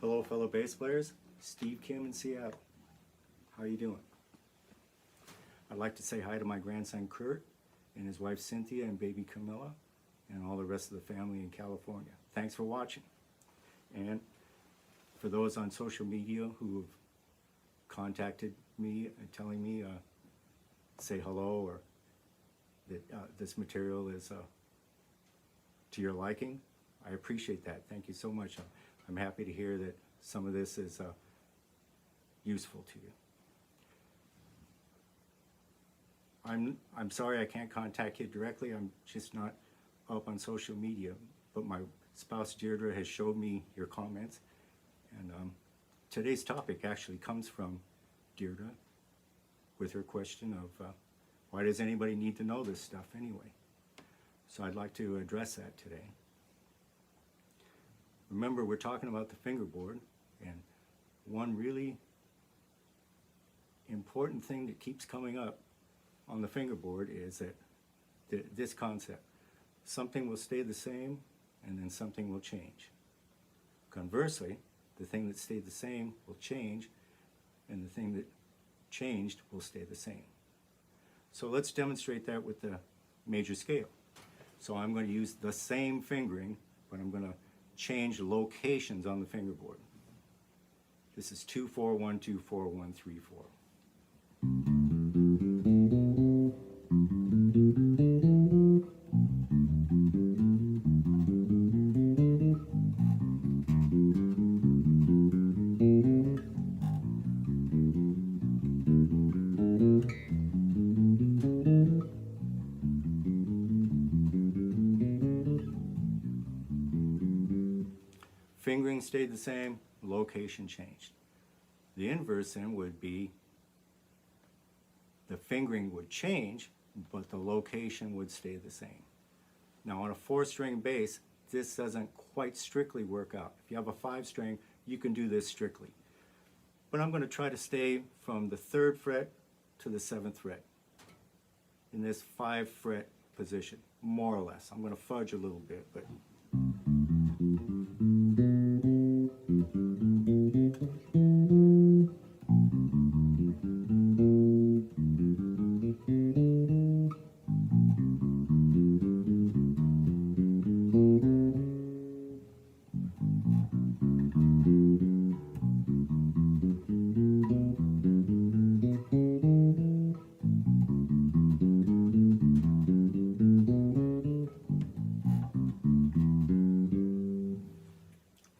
Hello, fellow bass players. Steve Kim in Seattle. How you doing? I'd like to say hi to my grandson Kurt and his wife Cynthia and baby Camilla and all the rest of the family in California. Thanks for watching. And for those on social media who have contacted me and telling me say hello or that this material is to your liking, I appreciate that. Thank you so much. I'm happy to hear that some of this is useful to you. I'm sorry I can't contact you directly. I'm just not up on social media, but my spouse Deirdre has showed me your comments, and today's topic actually comes from Deirdre with her question of why does anybody need to know this stuff anyway? So I'd like to address that today. Remember, we're talking about the fingerboard, and one really important thing that keeps coming up on the fingerboard is that this concept. Something will stay the same and then something will change. Conversely, the thing that stayed the same will change and the thing that changed will stay the same. So let's demonstrate that with the major scale. So I'm going to use the same fingering, but I'm going to change locations on the fingerboard. This is 2-4-1, 2-4-1, 3-4. Fingering stayed the same, location changed. The inverse then would be the fingering would change, but the location would stay the same. Now on a 4-string bass, this doesn't quite strictly work out. If you have a 5-string, you can do this strictly. But I'm going to try to stay from the 3rd fret to the 7th fret in this 5-fret position, more or less. I'm going to fudge a little bit, but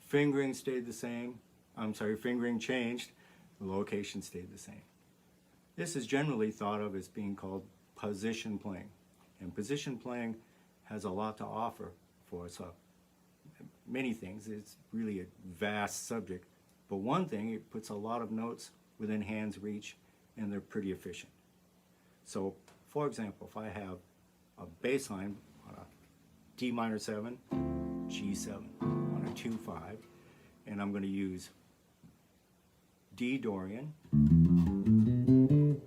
fingering stayed the same. Fingering changed, the location stayed the same. This is generally thought of as being called position playing. And position playing has a lot to offer for us. Many things. It's really a vast subject. But one thing, it puts a lot of notes within hand's reach, and they're pretty efficient. So, for example, if I have a bass line on a D minor 7, G7 on a 2-5, and I'm going to use D Dorian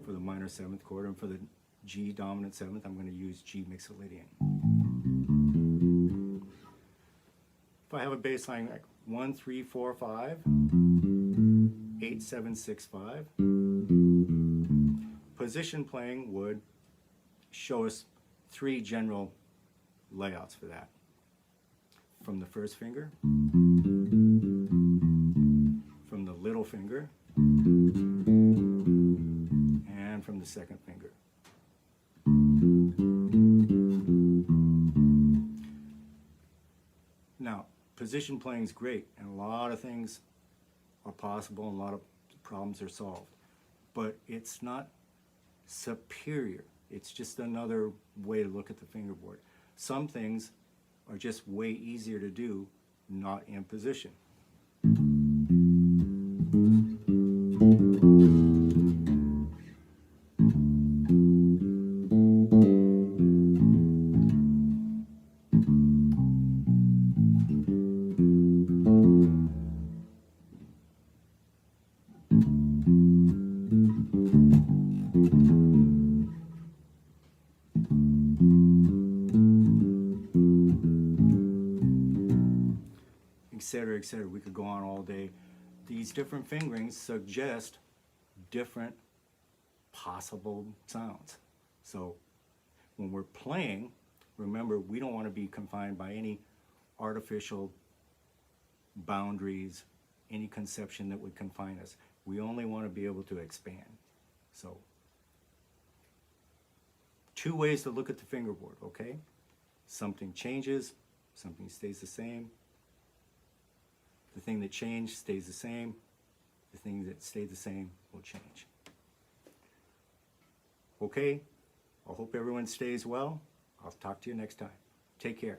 for the minor 7th chord, and for the G dominant 7th, I'm going to use G Mixolydian. If I have a bass line like 1, 3, 4, 5, 8, 7, 6, 5, position playing would show us 3 general layouts for that. From the 1st finger, from the little finger, and from the 2nd finger. Now, position playing is great, and a lot of things are possible, and a lot of problems are solved. But it's not superior. It's just another way to look at the fingerboard. Some things are just way easier to do, not in position. etc., etc. We could go on all day. These different fingerings suggest different possible sounds. So when we're playing, remember, we don't want to be confined by any artificial boundaries, any conception that would confine us. We only want to be able to expand. So, two ways to look at the fingerboard, okay? Something changes, something stays the same. The thing that changed stays the same. The thing that stayed the same will change. Okay, I hope everyone stays well. I'll talk to you next time. Take care.